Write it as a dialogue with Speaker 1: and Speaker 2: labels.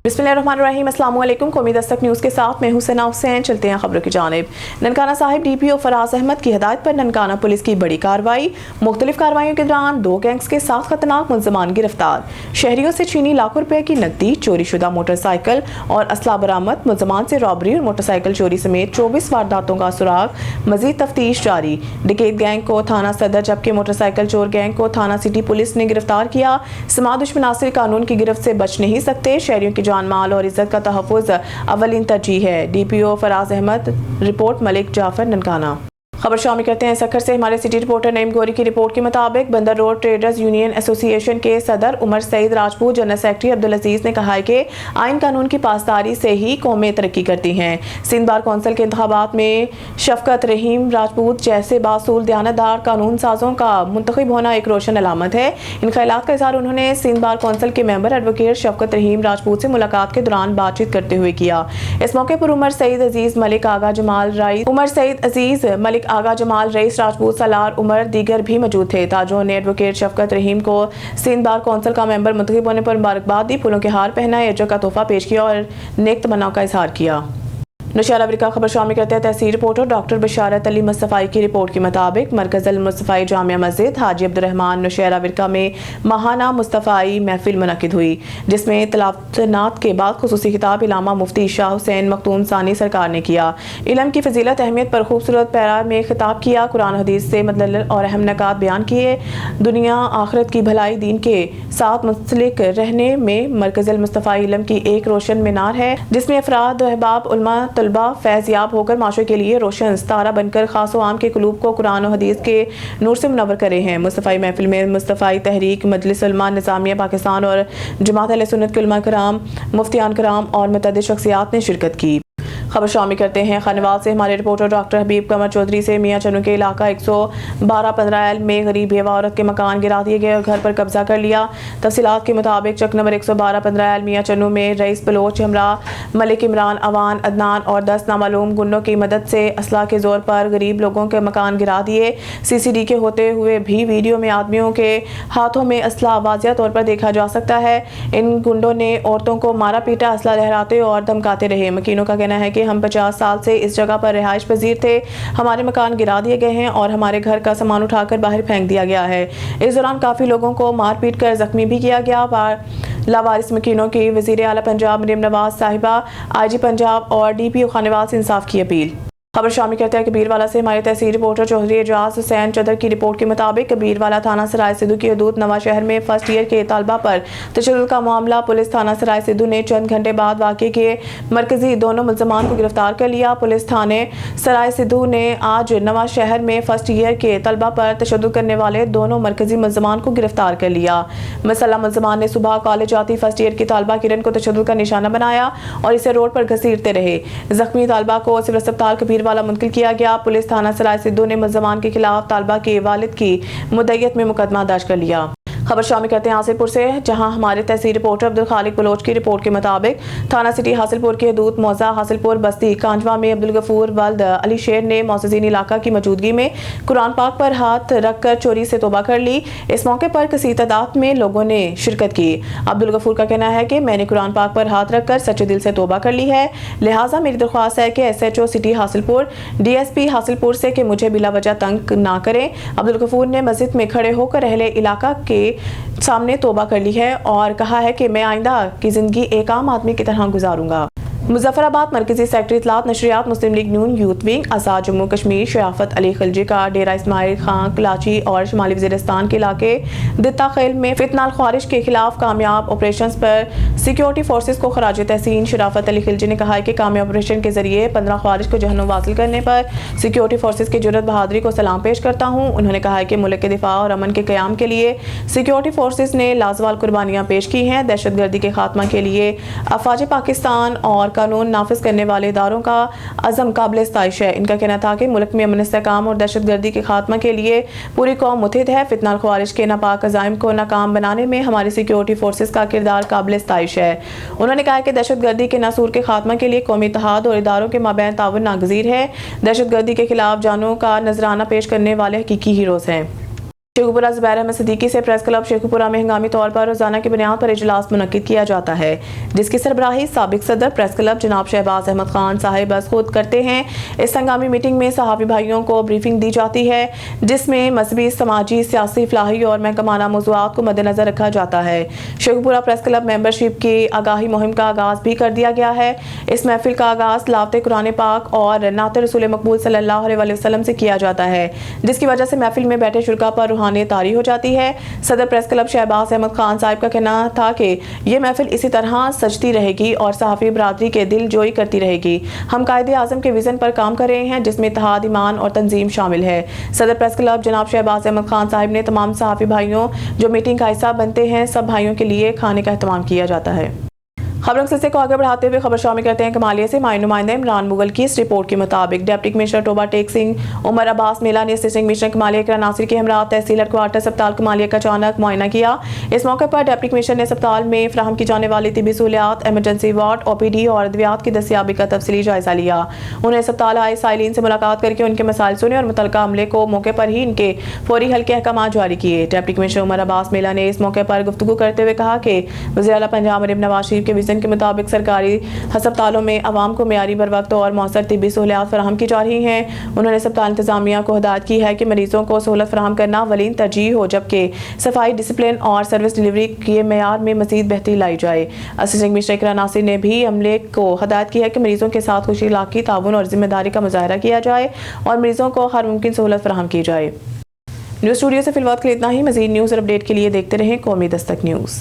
Speaker 1: बिस्मिल्लाहिर्रहमानिर्रहीम, अस्सलाम वालेकुम। कौमी दस्तक न्यूज़ के साथ मैं हूं सना हुसैन। चलते हैं खबरों की जानिब। ननकाना साहिब DPO फराज अहमद की हिदायत पर ननकाना पुलिस की बड़ी कार्रवाई। मुख्तलिफ कार्रवाइयों के दौरान 2 गैंग्स के 7 खतरनाक मुलजमान गिरफ्तार। शहरियों से छीनी लाखों रुपए की नकदी, चोरी शुदा मोटरसाइकिल और असला बरामद। मुलजमान से रॉबरी और मोटरसाइकिल चोरी समेत 24 वारदातों का सुराग। मजीद तफ्तीश जारी। डकैत गैंग को थाना सदर जबकि मोटरसाइकिल चोर गैंग को थाना सिटी पुलिस ने गिरफ्तार किया। समाज दुश्मनासिर कानून की गिरफ्त से बच नहीं सकते। शहरियों की जान माल और इज्जत का तहफ़्फ़ुज़ अव्वलीन तरजीह है। DPO फराज अहमद। रिपोर्ट मलिक जाफर, ननकाना। खबर शामिल करते हैं सखर से। हमारे सिटी रिपोर्टर नईम गौरी की रिपोर्ट के मुताबिक बंदर रोड ट्रेडर्स यूनियन एसोसिएशन के सदर उमर सईद राजपूत, जनरल सेक्रेटरी अब्दुल अजीज ने कहा है कि आइन कानून की पासदारी से ही कौमें तरक्की करती हैं। सिंध बार कौंसिल के इंतखाबात में शफकत रहीम राजपूत जैसे बासूल दयानतदार कानून साजों का मुंतखब होना एक रोशन अलामत है। इन ख्यालात का इज़हार उन्होंने सिंध बार कौंसिल के मेंबर एडवोकेट शफकत रहीम राजपूत से मुलाकात के दौरान बातचीत करते हुए किया। इस मौके पर उमर सईद अजीज मलिक आगा जमाल रईस राजपूत सलार उमर दीगर भी मौजूद थे। ताजों ने एडवोकेट शफकत रहीम को सिंध बार कौंसिल का मेंबर मुंतखब होने पर मुबारकबाद दी, फूलों के हार पहनाए, अजर का तोहफा पेश किया और नेक तमन्नाओं का इजहार किया। नौशहरा विरका खबर शामिल करते हैं तहसील रिपोर्टर डॉक्टर बशारत अली मुस्तफ़ाई की रिपोर्ट के मुताबिक मरकज़ अल मुस्तफ़ाई जामिया मस्जिद हाजी अब्दुर्रहमान नौशहरा विरका में माहाना मुस्तफ़ाई महफिल मुनक़िद हुई, जिसमें तलावत के बाद खुसूसी खिताब इलामा मुफ्ती शाह हुसैन मखदूम सानी सरकार ने किया। इल्म की फजीलत अहमियत पर खूबसूरत पैरा में खिताब किया। कुरान हदीस से मतलब और अहम नकात बयान किए। दुनिया आखिरत की भलाई दीन के साथ मुंसलिक रहने में मरकज़ अल मुस्तफ़ाई इल्म की एक रोशन मीनार है, जिसमें अफराद अहबाब उलमा तलबा फैज़याब होकर माशरे के लिए रोशन सितारा बनकर खास आम के कुलूब को कुरान और हदीस के नूर से मुनव्वर करे हैं। मुस्तफ़ाई महफिल में मुस्तफ़ाई तहरीक, मजलिस उलमा निज़ामिया पाकिस्तान और जमात अहले सुन्नत के उलमा कराम, मुफ्तियान कराम और मुतअद्दिद शख्सियात ने शिरकत की। खबर शामिल करते हैं खानेवाल से। हमारे रिपोर्टर डॉक्टर हबीब कमर चौधरी से मियाँ चन्नू के इलाका 112-15L में गरीब बेवा औरत के मकान गिरा दिए गए और घर पर कब्जा कर लिया। तफसीलात के मुताबिक चक नंबर 112-15L मियाँ चन्नू में रईस बलोच हमरा मलिक इमरान अवान अदनान और 10 नामालूम गुंडों की मदद से असला के जोर पर गरीब लोगों के मकान गिरा दिए। CCD के होते हुए भी वीडियो में आदमियों के हाथों में असला वाज़िया तौर पर देखा जा सकता है। इन गुंडों ने औरतों को मारा पीटा, असला लहराते और धमकाते रहे। मकीनों का कहना है कि हम 50 साल से इस जगह पर रिहाइश पजीर थे। हमारे मकान गिरा दिए गए हैं और हमारे घर का सामान उठाकर बाहर फेंक दिया गया है। इस दौरान काफ़ी लोगों को मार पीट कर जख्मी भी किया गया। लावारिस मकीनों की वज़ीर आला पंजाब मरीम नवाज साहिबा, IG पंजाब और DPO खानेवाल से इंसाफ की अपील। खबर शामिल करते हैं कबीरवाला से। हमारे तहसील रिपोर्टर चौधरी एजाज हुसैन चदर की रिपोर्ट के मुताबिक कबीरवाला थाना सराय सिद्धू की हदूद नवा शहर में फर्स्ट ईयर के तालबा पर तशद्दुद का मामला। पुलिस थाना सराय सिद्धू ने चंद घंटे बाद वाक़े के मरकजी दोनों मुलजमान को गिरफ्तार कर लिया। पुलिस थाने सराय सिद्धू ने आज नवा शहर में फर्स्ट ईयर के तलबा पर तशद्दुद करने वाले दोनों मरकजी मुलजमान को गिरफ्तार कर लिया। मसला मुलजमान ने सुबह कॉलेज आती फर्स्ट ईयर की तालबा किरण को तशद्दुद का निशाना बनाया और इसे रोड पर घसीटते रहे। जख्मी तालबा को सिविल अस्पताल कबीरवाला मुंतकिल किया गया। पुलिस थाना सराय सिद्धू ने मुलजमान के खिलाफ तालबा के वालिद की मुद्दईयत में मुकदमा दर्ज कर लिया। खबर शामिल करते हैं हासिलपुर से, जहां हमारे तहसील रिपोर्टर अब्दुल खालिक बलोच की रिपोर्ट के मुताबिक थाना सिटी हासिलपुर के हदूद मौजा हासिलपुर बस्ती कांजवा में अब्दुल गफूर वल्द अली शेर ने मौजूदीन इलाका की मौजूदगी में कुरान पाक पर हाथ रखकर चोरी से तौबा कर ली। इस मौके पर कसीर तादाद में लोगों ने शिरकत की। अब्दुल गफूर का कहना है कि मैंने कुरान पाक पर हाथ रखकर सच्चे दिल से तौबा कर ली है, लिहाजा मेरी दरख्वास्त है कि SHO city Hasilpur DSP Hasilpur से कि मुझे बिला वजह तंग ना करें। अब्दुल गफूर ने मस्जिद में खड़े होकर अहले इलाका के सामने तौबा कर ली है और कहा है कि मैं आइंदा की जिंदगी एक आम आदमी की तरह गुजारूंगा। मुजफ्फराबाद मरकजी सेक्रेटरी इत्तलात नशरियात मुस्लिम लीग नून यूथ विंग आज़ाद जम्मू कश्मीर शराफत अली खिलजी का डेरा इस्माइल खां कलाची और शुमाली वज़ीरिस्तान के इलाके दित्ता खेल में फितनाल ख्वारिश के खिलाफ कामयाब ऑपरेशन पर सिक्योरिटी फोर्सेस को खराज तहसीन। शराफत अली खिलजी ने कहा है कि कामयाब ऑपरेशन के जरिए 15 ख्वारिश को जहन्नुम वासिल करने पर सिक्योरिटी फोर्सेस की जुर्रत बहादुरी को सलाम पेश करता हूँ। उन्होंने कहा है कि मुल्क के दिफा और अमन के क़याम के लिए सिक्योरिटी फोर्सेस ने लाजवाल कुर्बानियाँ पेश की हैं। दहशत गर्दी के खात्मा के लिए अफवाज पाकिस्तान और कानून नाफिज करने वाले इदारों का अज़म काबिल इस्ताइश है। इनका कहना था कि मुल्क में अमन इस्तेहकाम और दहशत गर्दी के खात्मा के लिए पूरी कौम मुत्तहिद है। फितनाल ख्वारिश के नापाक अज़ाइम को नाकाम बनाने में हमारी सिक्योरिटी फोर्सेस का किरदार काबिल इस्ताइश है। उन्होंने कहा कि दहशत गर्दी के नासूर के खात्मा के लिए कौमी इत्तेहाद और इदारों के माबैन ताउन नागज़ीर है। दहशत गर्दी के खिलाफ जानों का नजराना पेश करने वाले हकीकी हीरोज हैं। शेखुपुरा ज़ुबैर अहमद सिद्दीकी से प्रेस क्लब शेखुपुरा में हंगामी तौर पर रोजाना की बुनियाद पर इजलास मुनक्किद किया जाता है, जिसकी सरबराही साबिक सदर प्रेस क्लब जनाब शहबाज अहमद खान साहिब खुद करते हैं। इस हंगामी मीटिंग में सहाफ़ी भाइयों को ब्रीफिंग दी जाती है, जिसमें मजहबी, समाजी, सियासी, फलाही और महकमाना मौज़ूआत को मद्देनज़र रखा जाता है। शेखुपुरा प्रेस क्लब मेंबरशिप की आगाही मुहिम का आगाज़ भी कर दिया गया है। इस महफिल का आगाज़ लावते कुरान पाक और नात रसूल मकबूल सल्लल्लाहु अलैहि वसल्लम से किया जाता है, जिसकी वजह से महफिल में बैठे शुरका पर तारी हो जाती है। सदर प्रेस क्लब शहबाज अहमद खान साहिब का कहना था कि ये महफिल इसी तरह सजती रहेगी और सहाफ़ी बरादरी के दिल जोई करती रहेगी। हम कायदे आज़म के विज़न पर काम कर रहे हैं, जिसमें इत्तेहाद, ईमान और तंजीम शामिल है। सदर प्रेस क्लब जनाब शहबाज अहमद खान साहिब ने तमाम सहाफ़ी भाइयों जो मीटिंग का हिस्सा बनते हैं, सब भाइयों के लिए खाने का एहतमाम किया जाता है। खबरों के सिलसिले को आगे बढ़ाते हुए खबर शामिल करते हैं कमालिया से। माई नुमाइंदा इमरान मुगल की इस रिपोर्ट के मुताबिक डिप्टी कमिश्नर टोबा टेक सिंह उमर अब्बास मेला ने असिस्टेंट कमिश्नर कमालिया के नासिर के हमरा तहसील हेडक्वार्टर अस्पताल कमालिया का अचानक मुआयना किया। इस मौके पर डिप्टी कमिश्नर ने अस्पताल में फराहम की जाने वाली तिबी सहूलियात, एमरजेंसी वार्ड, OPD और अद्वियात की दस्तियाबी का तफसीली जायजा लिया। उन्होंने अस्पताल आए साइलिन से मुलाकात करके उनके मसाइल सुने और मुतलका अमले को मौके पर ही इनके फौरी हल के अहकाम जारी किए। डिप्टी कमिश्नर उमर अब्बास मेला ने इस मौके पर गुफ्तगू करते हुए कहा कि वज़ीर आला पंजाब मरीम नवाज शरीफ के विजन के मुताबिक सरकारी अस्पतालों में आवाम को मेयारी बर वक्त और मौसर तिब्बी सहूलियात फराहम की जा रही हैं। उन्होंने अस्पताल इंतजामिया को हिदायत की है कि मरीजों को सहूलत फराहम करना अवलीन तरजीह हो, जबकि सफाई, डिसिप्लिन और सर्विस डिलीवरी के मेयार में मजीद बेहतरी लाई जाए। असिस्टेंट कमिश्नर इकरा नासिर ने भी अमले को हिदायत की है कि मरीजों के साथ खुशी अखलाकी, ताउन और जिम्मेदारी का मुजाहरा किया जाए और मरीजों को हर मुमकिन सहूलत फराहम की जाए। न्यूज़ स्टूडियो से फिलहाल के लिए इतना ही। मजीद न्यूज़ और अपडेट के लिए देखते रहें कौमी दस्तक न्यूज़।